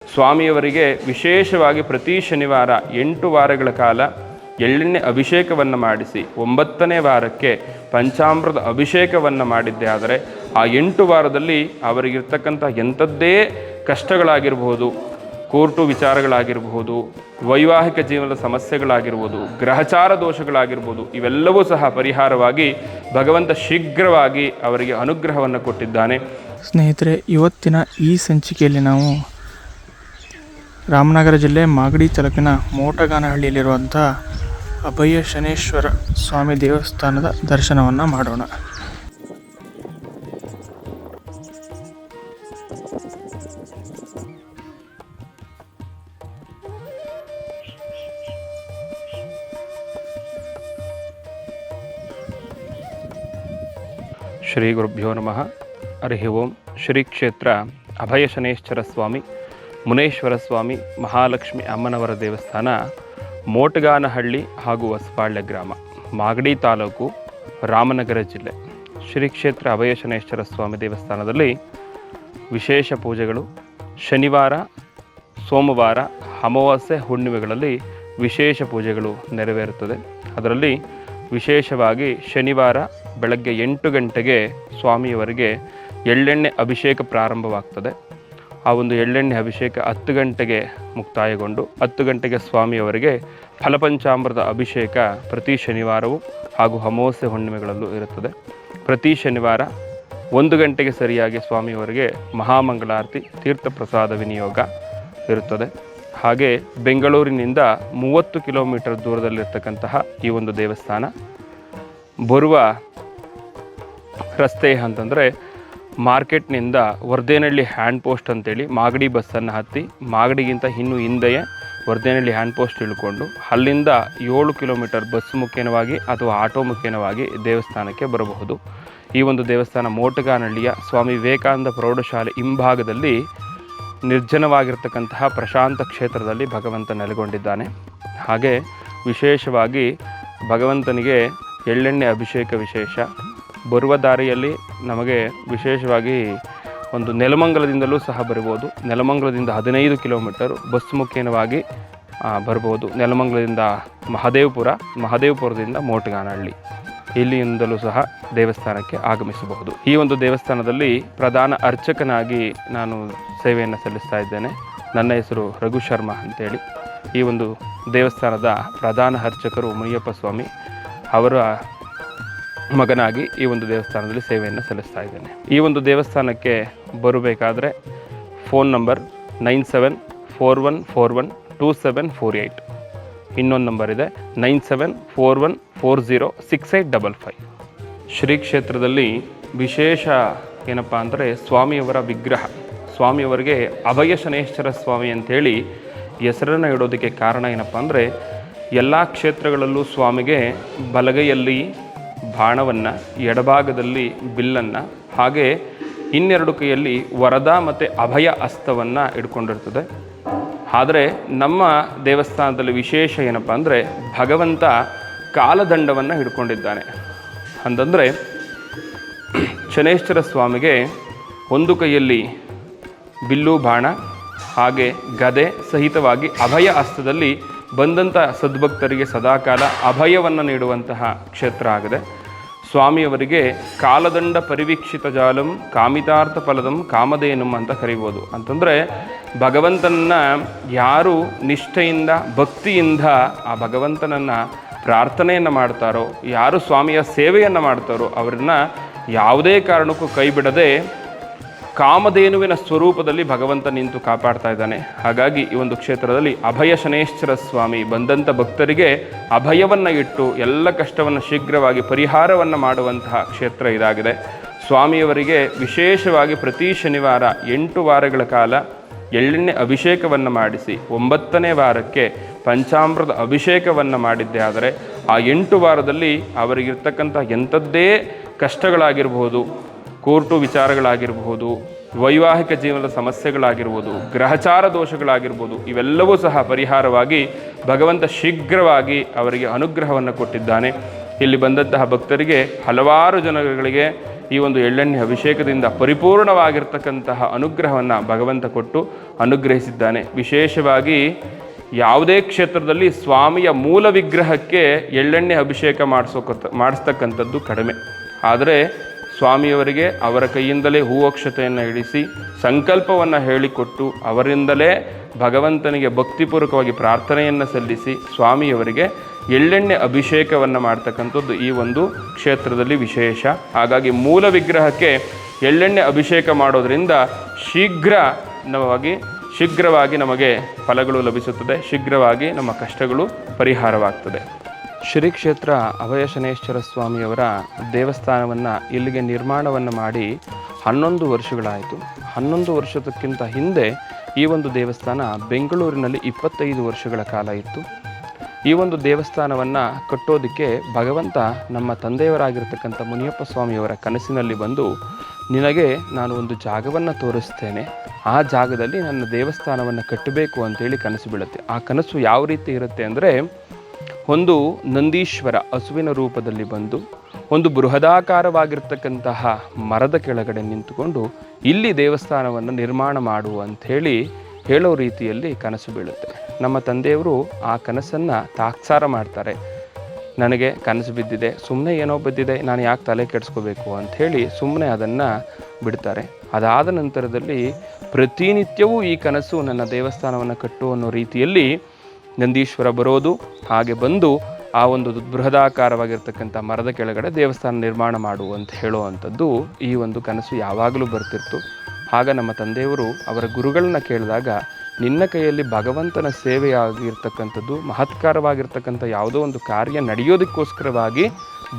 ಸ್ವಾಮಿಯವರಿಗೆ ವಿಶೇಷವಾಗಿ ಪ್ರತಿ ಶನಿವಾರ 8 ವಾರಗಳ ಕಾಲ ಎಳ್ಳೆಣ್ಣೆ ಅಭಿಷೇಕವನ್ನು ಮಾಡಿಸಿ 9ನೇ ವಾರಕ್ಕೆ ಪಂಚಾಮೃತ ಅಭಿಷೇಕವನ್ನು ಮಾಡಿದ್ದೆ ಆದರೆ ಆ 8 ವಾರದಲ್ಲಿ ಅವರಿಗಿರ್ತಕ್ಕಂಥ ಎಂಥದ್ದೇ ಕಷ್ಟಗಳಾಗಿರ್ಬೋದು, ಕೋರ್ಟು ವಿಚಾರಗಳಾಗಿರ್ಬೋದು, ವೈವಾಹಿಕ ಜೀವನದ ಸಮಸ್ಯೆಗಳಾಗಿರ್ಬೋದು, ಗ್ರಹಚಾರ ದೋಷಗಳಾಗಿರ್ಬೋದು, ಇವೆಲ್ಲವೂ ಸಹ ಪರಿಹಾರವಾಗಿ ಭಗವಂತ ಶೀಘ್ರವಾಗಿ ಅವರಿಗೆ ಅನುಗ್ರಹವನ್ನು ಕೊಟ್ಟಿದ್ದಾನೆ. ಸ್ನೇಹಿತರೆ, ಇವತ್ತಿನ ಈ ಸಂಚಿಕೆಯಲ್ಲಿ ನಾವು ರಾಮನಗರ ಜಿಲ್ಲೆ ಮಾಗಡಿ ತಾಲೂಕಿನ ಮೋಟಗಾನಹಳ್ಳಿಯಲ್ಲಿರುವಂಥ ಅಭಯ ಶನೇಶ್ವರ ಸ್ವಾಮಿ ದೇವಸ್ಥಾನದ ದರ್ಶನವನ್ನು ಮಾಡೋಣ. ಶ್ರೀ ಗುರುಭ್ಯೋ ನಮಃ. ಹರಿ ಓಂ. ಶ್ರೀ ಕ್ಷೇತ್ರ ಅಭಯ ಶನೇಶ್ವರ ಸ್ವಾಮಿ, ಮುನೇಶ್ವರ ಸ್ವಾಮಿ, ಮಹಾಲಕ್ಷ್ಮಿ ಅಮ್ಮನವರ ದೇವಸ್ಥಾನ, ಮೋಟಗಾನಹಳ್ಳಿ ಹಾಗೂ ಹೊಸಪಾಳ್ಯ ಗ್ರಾಮ, ಮಾಗಡಿ ತಾಲೂಕು, ರಾಮನಗರ ಜಿಲ್ಲೆ. ಶ್ರೀ ಕ್ಷೇತ್ರ ಅಭಯ ಶನೇಶ್ವರ ಸ್ವಾಮಿ ದೇವಸ್ಥಾನದಲ್ಲಿ ವಿಶೇಷ ಪೂಜೆಗಳು ಶನಿವಾರ, ಸೋಮವಾರ, ಅಮಾವಾಸ್ಯೆ, ಹುಣ್ಣಿಮೆಗಳಲ್ಲಿ ವಿಶೇಷ ಪೂಜೆಗಳು ನೆರವೇರುತ್ತದೆ. ಅದರಲ್ಲಿ ವಿಶೇಷವಾಗಿ ಶನಿವಾರ ಬೆಳಗ್ಗೆ 8 ಗಂಟೆಗೆ ಸ್ವಾಮಿಯವರಿಗೆ ಎಳ್ಳೆಣ್ಣೆ ಅಭಿಷೇಕ ಪ್ರಾರಂಭವಾಗ್ತದೆ. ಆ ಒಂದು ಎಳ್ಳೆಣ್ಣೆ ಅಭಿಷೇಕ 10 ಗಂಟೆಗೆ ಮುಕ್ತಾಯಗೊಂಡು 10 ಗಂಟೆಗೆ ಸ್ವಾಮಿಯವರಿಗೆ ಫಲಪಂಚಾಮೃತ ಅಭಿಷೇಕ ಪ್ರತಿ ಶನಿವಾರವೂ ಹಾಗೂ ಅಮಾವಾಸ್ಯೆ ಹುಣ್ಣಿಮೆಗಳಲ್ಲೂ ಇರುತ್ತದೆ. ಪ್ರತಿ ಶನಿವಾರ 1 ಗಂಟೆಗೆ ಸರಿಯಾಗಿ ಸ್ವಾಮಿಯವರಿಗೆ ಮಹಾಮಂಗಳಾರತಿ, ತೀರ್ಥ ಪ್ರಸಾದ ವಿನಿಯೋಗ ಇರುತ್ತದೆ. ಹಾಗೆ ಬೆಂಗಳೂರಿನಿಂದ 30 ಕಿಲೋಮೀಟರ್ ದೂರದಲ್ಲಿರ್ತಕ್ಕಂತಹ ಈ ಒಂದು ದೇವಸ್ಥಾನ ಬರುವ ರಸ್ತೆ ಅಂತಂದರೆ ಮಾರ್ಕೆಟ್ನಿಂದ ವರ್ಧೇನಹಳ್ಳಿ ಹ್ಯಾಂಡ್ ಪೋಸ್ಟ್ ಅಂತೇಳಿ ಮಾಗಡಿ ಬಸ್ಸನ್ನು ಹತ್ತಿ ಮಾಗಡಿಗಿಂತ ಇನ್ನೂ ಹಿಂದೆಯೇ ವರ್ಧೇನಹಳ್ಳಿ ಹ್ಯಾಂಡ್ ಪೋಸ್ಟ್ ಇಳ್ಕೊಂಡು ಅಲ್ಲಿಂದ 7 ಕಿಲೋಮೀಟರ್ ಬಸ್ ಮುಖೇನವಾಗಿ ಅಥವಾ ಆಟೋ ಮುಖೇನವಾಗಿ ದೇವಸ್ಥಾನಕ್ಕೆ ಬರಬಹುದು. ಈ ಒಂದು ದೇವಸ್ಥಾನ ಮೋಟಗಾನಹಳ್ಳಿಯ ಸ್ವಾಮಿ ವಿವೇಕಾನಂದ ಪ್ರೌಢಶಾಲೆ ಹಿಂಭಾಗದಲ್ಲಿ ನಿರ್ಜನವಾಗಿರ್ತಕ್ಕಂತಹ ಪ್ರಶಾಂತ ಕ್ಷೇತ್ರದಲ್ಲಿ ಭಗವಂತ ನೆಲೆಗೊಂಡಿದ್ದಾನೆ. ಹಾಗೆ ವಿಶೇಷವಾಗಿ ಭಗವಂತನಿಗೆ ಎಳ್ಳೆಣ್ಣೆ ಅಭಿಷೇಕ ವಿಶೇಷ. ಬರುವ ದಾರಿಯಲ್ಲಿ ನಮಗೆ ವಿಶೇಷವಾಗಿ ಒಂದು ನೆಲಮಂಗಲದಿಂದಲೂ ಸಹ ಬರ್ಬೋದು. ನೆಲಮಂಗಲದಿಂದ 15 ಕಿಲೋಮೀಟರ್ ಬಸ್ ಮುಖೇನವಾಗಿ ಬರ್ಬೋದು. ನೆಲಮಂಗಲದಿಂದ ಮಹದೇವಪುರದಿಂದ ಮೋಟಗಾನಹಳ್ಳಿ, ಇಲ್ಲಿಂದಲೂ ಸಹ ದೇವಸ್ಥಾನಕ್ಕೆ ಆಗಮಿಸಬಹುದು. ಈ ಒಂದು ದೇವಸ್ಥಾನದಲ್ಲಿ ಪ್ರಧಾನ ಅರ್ಚಕನಾಗಿ ನಾನು ಸೇವೆಯನ್ನು ಸಲ್ಲಿಸ್ತಾ ಇದ್ದೇನೆ. ನನ್ನ ಹೆಸರು ರಘು ಶರ್ಮಾ ಅಂತೇಳಿ. ಈ ಒಂದು ದೇವಸ್ಥಾನದ ಪ್ರಧಾನ ಅರ್ಚಕರು ಮುನಿಯಪ್ಪ ಸ್ವಾಮಿ, ಅವರ ಮಗನಾಗಿ ಈ ಒಂದು ದೇವಸ್ಥಾನದಲ್ಲಿ ಸೇವೆಯನ್ನು ಸಲ್ಲಿಸ್ತಾ ಇದ್ದೇನೆ. ಈ ಒಂದು ದೇವಸ್ಥಾನಕ್ಕೆ ಬರಬೇಕಾದ್ರೆ ಫೋನ್ ನಂಬರ್ 9741412748. ಇನ್ನೊಂದು ನಂಬರ್ ಇದೆ 9741406855. ಶ್ರೀ ಕ್ಷೇತ್ರದಲ್ಲಿ ವಿಶೇಷ ಏನಪ್ಪ ಅಂದರೆ ಸ್ವಾಮಿಯವರ ವಿಗ್ರಹ. ಸ್ವಾಮಿಯವರಿಗೆ ಅಭಯ ಶನೇಶ್ವರ ಸ್ವಾಮಿ ಅಂಥೇಳಿ ಹೆಸರನ್ನು ಇಡೋದಕ್ಕೆ ಕಾರಣ ಏನಪ್ಪ ಅಂದರೆ ಎಲ್ಲ ಕ್ಷೇತ್ರಗಳಲ್ಲೂ ಸ್ವಾಮಿಗೆ ಬಲಗೈಯಲ್ಲಿ ಬಾಣವನ್ನು, ಎಡಭಾಗದಲ್ಲಿ ಬಿಲ್ಲನ್ನು, ಹಾಗೆ ಇನ್ನೆರಡು ಕೈಯಲ್ಲಿ ವರದ ಮತ್ತು ಅಭಯ ಹಸ್ತವನ್ನು ಇಟ್ಕೊಂಡಿರ್ತದೆ. ಆದರೆ ನಮ್ಮ ದೇವಸ್ಥಾನದಲ್ಲಿ ವಿಶೇಷ ಏನಪ್ಪ ಅಂದರೆ ಭಗವಂತ ಕಾಲದಂಡವನ್ನು ಹಿಡ್ಕೊಂಡಿದ್ದಾನೆ. ಅಂತಂದರೆ ಶನೇಶ್ವರ ಸ್ವಾಮಿಗೆ ಒಂದು ಕೈಯಲ್ಲಿ ಬಿಲ್ಲು ಬಾಣ ಹಾಗೆ ಗದೆ ಸಹಿತವಾಗಿ ಅಭಯ ಹಸ್ತದಲ್ಲಿ ಬಂದಂಥ ಸದ್ಭಕ್ತರಿಗೆ ಸದಾಕಾಲ ಅಭಯವನ್ನು ನೀಡುವಂತಹ ಕ್ಷೇತ್ರ ಆಗಿದೆ. ಸ್ವಾಮಿಯವರಿಗೆ ಕಾಲದಂಡ ಪರಿವೀಕ್ಷಿತ ಜಾಲಂ ಕಾಮಿತಾರ್ಥ ಫಲದಂ ಕಾಮಧೇನುಂ ಅಂತ ಕರಿಬೋದು. ಅಂತಂದರೆ ಭಗವಂತನನ್ನು ಯಾರು ನಿಷ್ಠೆಯಿಂದ ಭಕ್ತಿಯಿಂದ ಆ ಭಗವಂತನನ್ನು ಪ್ರಾರ್ಥನೆಯನ್ನು ಮಾಡ್ತಾರೋ, ಯಾರು ಸ್ವಾಮಿಯ ಸೇವೆಯನ್ನು ಮಾಡ್ತಾರೋ ಅವರನ್ನು ಯಾವುದೇ ಕಾರಣಕ್ಕೂ ಕೈ ಬಿಡದೆ ಕಾಮಧೇನುವಿನ ಸ್ವರೂಪದಲ್ಲಿ ಭಗವಂತ ನಿಂತು ಕಾಪಾಡ್ತಾ ಇದ್ದಾನೆ. ಹಾಗಾಗಿ ಈ ಒಂದು ಕ್ಷೇತ್ರದಲ್ಲಿ ಅಭಯ ಶನೇಶ್ವರ ಸ್ವಾಮಿ ಬಂದಂಥ ಭಕ್ತರಿಗೆ ಅಭಯವನ್ನು ಇಟ್ಟು ಎಲ್ಲ ಕಷ್ಟವನ್ನು ಶೀಘ್ರವಾಗಿ ಪರಿಹಾರವನ್ನು ಮಾಡುವಂತಹ ಕ್ಷೇತ್ರ ಇದಾಗಿದೆ. ಸ್ವಾಮಿಯವರಿಗೆ ವಿಶೇಷವಾಗಿ ಪ್ರತಿ ಶನಿವಾರ 8 ವಾರಗಳ ಕಾಲ ಎಳ್ಳೆಣ್ಣೆ ಅಭಿಷೇಕವನ್ನು ಮಾಡಿಸಿ 9ನೇ ವಾರಕ್ಕೆ ಪಂಚಾಮೃತ ಅಭಿಷೇಕವನ್ನು ಮಾಡಿದ್ದೆ ಆದರೆ ಆ 8 ವಾರದಲ್ಲಿ ಅವರಿಗಿರ್ತಕ್ಕಂಥ ಎಂಥದ್ದೇ ಕಷ್ಟಗಳಾಗಿರ್ಬೋದು, ಕೋರ್ಟು ವಿಚಾರಗಳಾಗಿರ್ಬೋದು, ವೈವಾಹಿಕ ಜೀವನದ ಸಮಸ್ಯೆಗಳಾಗಿರ್ಬೋದು, ಗ್ರಹಚಾರ ದೋಷಗಳಾಗಿರ್ಬೋದು, ಇವೆಲ್ಲವೂ ಸಹ ಪರಿಹಾರವಾಗಿ ಭಗವಂತ ಶೀಘ್ರವಾಗಿ ಅವರಿಗೆ ಅನುಗ್ರಹವನ್ನು ಕೊಟ್ಟಿದ್ದಾನೆ. ಇಲ್ಲಿ ಬಂದಂತಹ ಭಕ್ತರಿಗೆ ಹಲವಾರು ಜನಗಳಿಗೆ ಈ ಒಂದು ಎಳ್ಳೆಣ್ಣೆ ಅಭಿಷೇಕದಿಂದ ಪರಿಪೂರ್ಣವಾಗಿರ್ತಕ್ಕಂತಹ ಅನುಗ್ರಹವನ್ನು ಭಗವಂತ ಕೊಟ್ಟು ಅನುಗ್ರಹಿಸಿದ್ದಾನೆ. ವಿಶೇಷವಾಗಿ ಯಾವುದೇ ಕ್ಷೇತ್ರದಲ್ಲಿ ಸ್ವಾಮಿಯ ಮೂಲ ವಿಗ್ರಹಕ್ಕೆ ಎಳ್ಳೆಣ್ಣೆ ಅಭಿಷೇಕ ಮಾಡಿಸ್ತಕ್ಕಂಥದ್ದು ಕಡಿಮೆ. ಆದರೆ ಸ್ವಾಮಿಯವರಿಗೆ ಅವರ ಕೈಯಿಂದಲೇ ಹೂವಕ್ಷತೆಯನ್ನು ಇಳಿಸಿ ಸಂಕಲ್ಪವನ್ನು ಹೇಳಿಕೊಟ್ಟು ಅವರಿಂದಲೇ ಭಗವಂತನಿಗೆ ಭಕ್ತಿಪೂರ್ವಕವಾಗಿ ಪ್ರಾರ್ಥನೆಯನ್ನು ಸಲ್ಲಿಸಿ ಸ್ವಾಮಿಯವರಿಗೆ ಎಳ್ಳೆಣ್ಣೆ ಅಭಿಷೇಕವನ್ನು ಮಾಡ್ತಕ್ಕಂಥದ್ದು ಈ ಒಂದು ಕ್ಷೇತ್ರದಲ್ಲಿ ವಿಶೇಷ. ಹಾಗಾಗಿ ಮೂಲ ವಿಗ್ರಹಕ್ಕೆ ಎಳ್ಳೆಣ್ಣೆ ಅಭಿಷೇಕ ಮಾಡೋದರಿಂದ ಶೀಘ್ರವಾಗಿ ನಮಗೆ ಫಲಗಳು ಲಭಿಸುತ್ತದೆ, ಶೀಘ್ರವಾಗಿ ನಮ್ಮ ಕಷ್ಟಗಳು ಪರಿಹಾರವಾಗ್ತದೆ. ಶ್ರೀ ಕ್ಷೇತ್ರ ಅಭಯ ಶನೇಶ್ವರ ಸ್ವಾಮಿಯವರ ದೇವಸ್ಥಾನವನ್ನು ಇಲ್ಲಿಗೆ ನಿರ್ಮಾಣವನ್ನು ಮಾಡಿ 11 ವರ್ಷಗಳಾಯಿತು. 11 ವರ್ಷಕ್ಕಿಂತ ಹಿಂದೆ ಈ ಒಂದು ದೇವಸ್ಥಾನ ಬೆಂಗಳೂರಿನಲ್ಲಿ 25 ವರ್ಷಗಳ ಕಾಲ ಇತ್ತು. ಈ ಒಂದು ದೇವಸ್ಥಾನವನ್ನು ಕಟ್ಟೋದಕ್ಕೆ ಭಗವಂತ ನಮ್ಮ ತಂದೆಯವರಾಗಿರ್ತಕ್ಕಂಥ ಮುನಿಯಪ್ಪ ಸ್ವಾಮಿಯವರ ಕನಸಿನಲ್ಲಿ ಬಂದು, ನಿನಗೆ ನಾನು ಒಂದು ಜಾಗವನ್ನು ತೋರಿಸ್ತೇನೆ, ಆ ಜಾಗದಲ್ಲಿ ನನ್ನ ದೇವಸ್ಥಾನವನ್ನು ಕಟ್ಟಬೇಕು ಅಂತೇಳಿ ಕನಸು ಬೀಳುತ್ತೆ. ಆ ಕನಸು ಯಾವ ರೀತಿ ಇರುತ್ತೆ ಅಂದರೆ, ಒಂದು ನಂದೀಶ್ವರ ಹಸುವಿನ ರೂಪದಲ್ಲಿ ಬಂದು ಒಂದು ಬೃಹದಾಕಾರವಾಗಿರ್ತಕ್ಕಂತಹ ಮರದ ಕೆಳಗಡೆ ನಿಂತುಕೊಂಡು ಇಲ್ಲಿ ದೇವಸ್ಥಾನವನ್ನು ನಿರ್ಮಾಣ ಮಾಡು ಅಂಥೇಳಿ ಹೇಳೋ ರೀತಿಯಲ್ಲಿ ಕನಸು ಬೀಳುತ್ತೆ. ನಮ್ಮ ತಂದೆಯವರು ಆ ಕನಸನ್ನು ತಾತ್ಸಾರ ಮಾಡ್ತಾರೆ. ನನಗೆ ಕನಸು ಬಿದ್ದಿದೆ, ಸುಮ್ಮನೆ ಏನೋ ಬಿದ್ದಿದೆ, ನಾನು ಯಾಕೆ ತಲೆ ಕೆಡಿಸ್ಕೋಬೇಕು ಅಂಥೇಳಿ ಸುಮ್ಮನೆ ಅದನ್ನು ಬಿಡ್ತಾರೆ. ಅದಾದ ನಂತರದಲ್ಲಿ ಪ್ರತಿನಿತ್ಯವೂ ಈ ಕನಸು ನನ್ನ ದೇವಸ್ಥಾನವನ್ನು ಕಟ್ಟು ಅನ್ನೋ ರೀತಿಯಲ್ಲಿ ನಂದೀಶ್ವರ ಬರೋದು, ಹಾಗೆ ಬಂದು ಆ ಒಂದು ಬೃಹದಾಕಾರವಾಗಿರ್ತಕ್ಕಂಥ ಮರದ ಕೆಳಗಡೆ ದೇವಸ್ಥಾನ ನಿರ್ಮಾಣ ಮಾಡು ಅಂತ ಹೇಳುವಂಥದ್ದು ಈ ಒಂದು ಕನಸು ಯಾವಾಗಲೂ ಬರ್ತಿತ್ತು. ಆಗ ನಮ್ಮ ತಂದೆಯವರು ಅವರ ಗುರುಗಳನ್ನ ಕೇಳಿದಾಗ, ನಿನ್ನ ಕೈಯಲ್ಲಿ ಭಗವಂತನ ಸೇವೆಯಾಗಿರ್ತಕ್ಕಂಥದ್ದು ಮಹತ್ಕಾರವಾಗಿರ್ತಕ್ಕಂಥ ಯಾವುದೋ ಒಂದು ಕಾರ್ಯ ನಡೆಯೋದಕ್ಕೋಸ್ಕರವಾಗಿ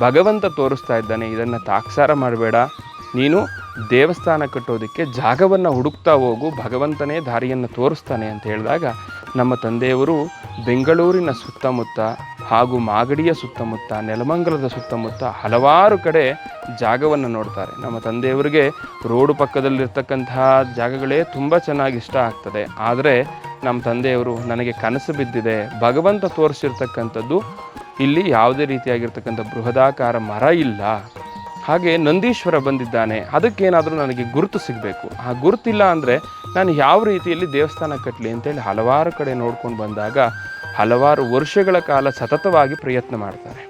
ಭಗವಂತ ತೋರಿಸ್ತಾ ಇದ್ದಾನೆ, ಇದನ್ನು ತಾತ್ಸಾರ ಮಾಡಬೇಡ, ನೀನು ದೇವಸ್ಥಾನ ಕಟ್ಟೋದಕ್ಕೆ ಜಾಗವನ್ನು ಹುಡುಕ್ತಾ ಹೋಗು, ಭಗವಂತನೇ ದಾರಿಯನ್ನು ತೋರಿಸ್ತಾನೆ ಅಂತ ಹೇಳಿದಾಗ ನಮ್ಮ ತಂದೆಯವರು ಬೆಂಗಳೂರಿನ ಸುತ್ತಮುತ್ತ ಹಾಗೂ ಮಾಗಡಿಯ ಸುತ್ತಮುತ್ತ, ನೆಲಮಂಗಲದ ಸುತ್ತಮುತ್ತ ಹಲವಾರು ಕಡೆ ಜಾಗವನ್ನು ನೋಡ್ತಾರೆ. ನಮ್ಮ ತಂದೆಯವರಿಗೆ ರೋಡು ಪಕ್ಕದಲ್ಲಿರ್ತಕ್ಕಂತಹ ಜಾಗಗಳೇ ತುಂಬ ಚೆನ್ನಾಗಿ ಇಷ್ಟ ಆಗ್ತದೆ. ಆದರೆ ನಮ್ಮ ತಂದೆಯವರು, ನನಗೆ ಕನಸು ಬಿದ್ದಿದೆ, ಭಗವಂತ ತೋರಿಸಿರ್ತಕ್ಕಂಥದ್ದು ಇಲ್ಲಿ ಯಾವುದೇ ರೀತಿಯಾಗಿರ್ತಕ್ಕಂಥ ಬೃಹದಾಕಾರ ಮರ ಇಲ್ಲ, ಹಾಗೆ ನಂದೀಶ್ವರ ಬಂದಿದ್ದಾನೆ, ಅದಕ್ಕೇನಾದರೂ ನನಗೆ ಗುರುತು ಸಿಗಬೇಕು, ಆ ಗುರುತಿಲ್ಲ ಅಂದರೆ ನಾನು ಯಾವ ರೀತಿಯಲ್ಲಿ ದೇವಸ್ಥಾನ ಕಟ್ಟಲಿ ಅಂತೇಳಿ ಹಲವಾರು ಕಡೆ ನೋಡ್ಕೊಂಡು ಬಂದಾಗ ಹಲವಾರು ವರ್ಷಗಳ ಕಾಲ ಸತತವಾಗಿ ಪ್ರಯತ್ನ ಮಾಡ್ತಾರೆ.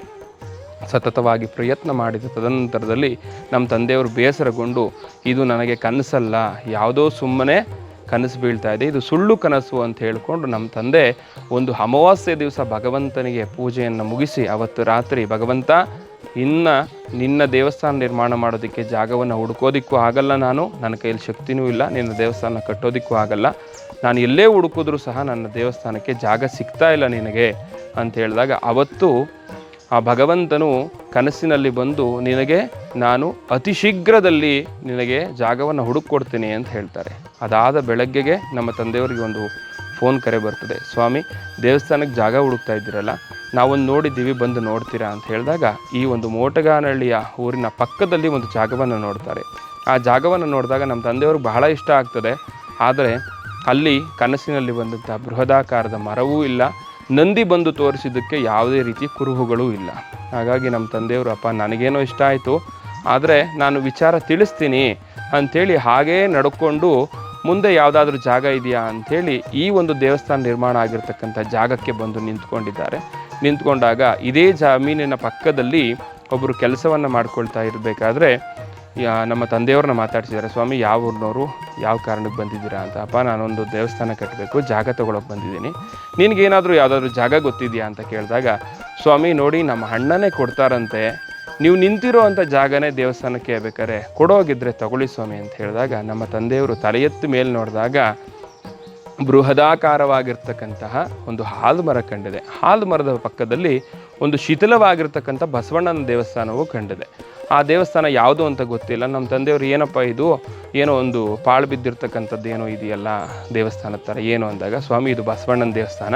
ಸತತವಾಗಿ ಪ್ರಯತ್ನ ಮಾಡಿದ ತದನಂತರದಲ್ಲಿ ನಮ್ಮ ತಂದೆಯವರು ಬೇಸರಗೊಂಡು, ಇದು ನನಗೆ ಕನಸಲ್ಲ, ಯಾವುದೋ ಸುಮ್ಮನೆ ಕನಸು ಬೀಳ್ತಾ ಇದೆ, ಇದು ಸುಳ್ಳು ಕನಸು ಅಂತ ಹೇಳಿಕೊಂಡು ನಮ್ಮ ತಂದೆ ಒಂದು ಅಮಾವಾಸ್ಯೆ ದಿವಸ ಭಗವಂತನಿಗೆ ಪೂಜೆಯನ್ನು ಮುಗಿಸಿ ಅವತ್ತು ರಾತ್ರಿ, ಭಗವಂತ, ಇನ್ನು ನಿನ್ನ ದೇವಸ್ಥಾನ ನಿರ್ಮಾಣ ಮಾಡೋದಕ್ಕೆ ಜಾಗವನ್ನು ಹುಡುಕೋದಿಕ್ಕೂ ಆಗಲ್ಲ, ನನ್ನ ಕೈಯಲ್ಲಿ ಶಕ್ತಿನೂ ಇಲ್ಲ, ನಿನ್ನ ದೇವಸ್ಥಾನ ಕಟ್ಟೋದಕ್ಕೂ ಆಗಲ್ಲ, ನಾನು ಎಲ್ಲೇ ಹುಡುಕಿದ್ರೂ ಸಹ ನನ್ನ ದೇವಸ್ಥಾನಕ್ಕೆ ಜಾಗ ಸಿಗ್ತಾ ಇಲ್ಲ ನಿನಗೆ ಅಂತ ಹೇಳಿದಾಗ ಅವತ್ತು ಆ ಭಗವಂತನು ಕನಸಿನಲ್ಲಿ ಬಂದು, ನಿನಗೆ ನಾನು ಅತಿ ಶೀಘ್ರದಲ್ಲಿ ನಿನಗೆ ಜಾಗವನ್ನು ಹುಡುಕೊಡ್ತೀನಿ ಅಂತ ಹೇಳ್ತಾರೆ. ಅದಾದ ಬೆಳಗ್ಗೆಗೆ ನಮ್ಮ ತಂದೆಯವರಿಗೆ ಒಂದು ಫೋನ್ ಕರೆ ಬರ್ತದೆ, ಸ್ವಾಮಿ ದೇವಸ್ಥಾನಕ್ಕೆ ಜಾಗ ಹುಡುಕ್ತಾ ಇದ್ದೀರಲ್ಲ, ನಾವೊಂದು ನೋಡಿದ್ದೀವಿ, ಬಂದು ನೋಡ್ತೀರಾ ಅಂತ ಹೇಳಿದಾಗ ಈ ಒಂದು ಮೋಟಗಾನಹಳ್ಳಿಯ ಊರಿನ ಪಕ್ಕದಲ್ಲಿ ಒಂದು ಜಾಗವನ್ನು ನೋಡ್ತಾರೆ. ಆ ಜಾಗವನ್ನು ನೋಡಿದಾಗ ನಮ್ಮ ತಂದೆಯವ್ರಿಗೆ ಬಹಳ ಇಷ್ಟ ಆಗ್ತದೆ. ಆದರೆ ಅಲ್ಲಿ ಕನಸಿನಲ್ಲಿ ಬಂದಂಥ ಬೃಹದಾಕಾರದ ಮರವೂ ಇಲ್ಲ, ನಂದಿ ಬಂದು ತೋರಿಸಿದ್ದಕ್ಕೆ ಯಾವುದೇ ರೀತಿ ಕುರುಹುಗಳೂ ಇಲ್ಲ. ಹಾಗಾಗಿ ನಮ್ಮ ತಂದೆಯವರು, ಅಪ್ಪ ನನಗೇನೋ ಇಷ್ಟ ಆಯಿತು, ಆದರೆ ನಾನು ವಿಚಾರ ತಿಳಿಸ್ತೀನಿ ಅಂಥೇಳಿ ಹಾಗೇ ನಡ್ಕೊಂಡು ಮುಂದೆ ಯಾವುದಾದ್ರೂ ಜಾಗ ಇದೆಯಾ ಅಂಥೇಳಿ ಈ ಒಂದು ದೇವಸ್ಥಾನ ನಿರ್ಮಾಣ ಆಗಿರ್ತಕ್ಕಂಥ ಜಾಗಕ್ಕೆ ಬಂದು ನಿಂತ್ಕೊಂಡಿದ್ದಾರೆ. ನಿಂತ್ಕೊಂಡಾಗ ಇದೇ ಜಮೀನಿನ ಪಕ್ಕದಲ್ಲಿ ಒಬ್ಬರು ಕೆಲಸವನ್ನು ಮಾಡ್ಕೊಳ್ತಾ ಇರಬೇಕಾದ್ರೆ ನಮ್ಮ ತಂದೆಯವ್ರನ್ನ ಮಾತಾಡ್ಸಿದ್ದಾರೆ, ಸ್ವಾಮಿ ಯಾವ ಊರಿನವರು, ಯಾವ ಕಾರಣಕ್ಕೆ ಬಂದಿದ್ದೀರಾ ಅಂತ. ಅಪ್ಪ ನಾನೊಂದು ದೇವಸ್ಥಾನ ಕಟ್ಟಬೇಕು, ಜಾಗ ತೊಗೊಳಕ್ಕೆ ಬಂದಿದ್ದೀನಿ, ನಿನಗೇನಾದರೂ ಯಾವುದಾದ್ರೂ ಜಾಗ ಗೊತ್ತಿದೆಯಾ ಅಂತ ಕೇಳಿದಾಗ, ಸ್ವಾಮಿ ನೋಡಿ ನಮ್ಮ ಅಣ್ಣನೇ ಕೊಡ್ತಾರಂತೆ, ನೀವು ನಿಂತಿರೋ ಅಂಥ ಜಾಗನೇ ದೇವಸ್ಥಾನಕ್ಕೆ ಬೇಕಾರೆ ಕೊಡೋಗಿದ್ರೆ ತಗೊಳ್ಳಿ ಸ್ವಾಮಿ ಅಂತ ಹೇಳಿದಾಗ ನಮ್ಮ ತಂದೆಯವರು ತಲೆ ಎತ್ತಿ ಮೇಲೆ ನೋಡಿದಾಗ ಬೃಹದಾಕಾರವಾಗಿರ್ತಕ್ಕಂತಹ ಒಂದು ಹಾಲು ಮರ ಕಂಡಿದೆ. ಹಾಲು ಮರದ ಪಕ್ಕದಲ್ಲಿ ಒಂದು ಶಿಥಿಲವಾಗಿರ್ತಕ್ಕಂಥ ಬಸವಣ್ಣನ ದೇವಸ್ಥಾನವೂ ಕಂಡಿದೆ. ಆ ದೇವಸ್ಥಾನ ಯಾವುದು ಅಂತ ಗೊತ್ತಿಲ್ಲ. ನಮ್ಮ ತಂದೆಯವರು, ಏನಪ್ಪ ಇದು, ಏನೋ ಒಂದು ಪಾಳು ಬಿದ್ದಿರ್ತಕ್ಕಂಥದ್ದು ಏನೋ ಇದೆಯಲ್ಲ ದೇವಸ್ಥಾನದ ಥರ ಏನು ಅಂದಾಗ, ಸ್ವಾಮಿ ಇದು ಬಸವಣ್ಣನ ದೇವಸ್ಥಾನ,